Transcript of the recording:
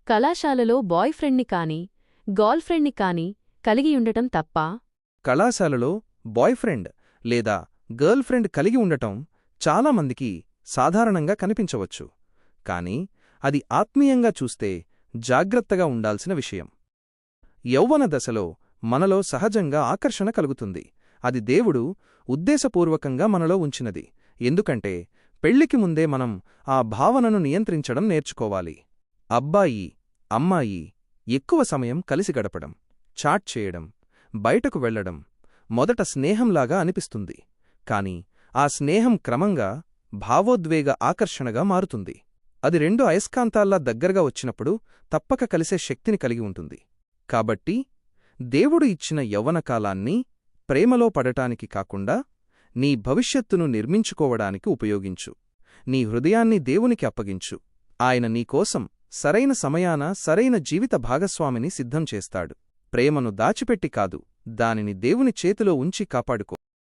కళాశాలలో బాయ్ ఫ్రెండ్ని కాని గర్ల్ ఫ్రెండ్ని కాని కలిగియుండటం తప్పా? కళాశాలలో బాయ్ ఫ్రెండ్ లేదా గర్ల్ ఫ్రెండ్ కలిగి ఉండటం చాలామందికి సాధారణంగా కనిపించవచ్చు, కాని అది ఆత్మీయంగా చూస్తే జాగ్రత్తగా ఉండాల్సిన విషయం. యౌవన దశలో మనలో సహజంగా ఆకర్షణ కలుగుతుంది. అది దేవుడు ఉద్దేశపూర్వకంగా మనలో ఉంచినది. ఎందుకంటే పెళ్లికి ముందే మనం ఆ భావనను నియంత్రించడం నేర్చుకోవాలి. అబ్బాయి, అమ్మాయి ఎక్కువ సమయం కలిసి గడపడం, చాట్ చేయడం, బయటకు వెళ్లడం మొదట స్నేహంలాగా అనిపిస్తుంది. కాని ఆ స్నేహం క్రమంగా భావోద్వేగ ఆకర్షణగా మారుతుంది. అది రెండు అయస్కాంతాల్లా దగ్గరగా వచ్చినప్పుడు తప్పక కలిసే శక్తిని కలిగి ఉంటుంది. కాబట్టి దేవుడు ఇచ్చిన యవ్వనకాలాన్ని ప్రేమలో పడటానికి కాకుండా నీ భవిష్యత్తును నిర్మించుకోవడానికి ఉపయోగించు. నీ హృదయాన్ని దేవునికి అప్పగించు. ఆయన నీకోసం సరైన సమయాన సరైన జీవిత భాగస్వామిని సిద్ధం చేస్తాడు. ప్రేమను దాచిపెట్టి కాదు, దానిని దేవుని చేతిలో ఉంచి కాపాడుకో.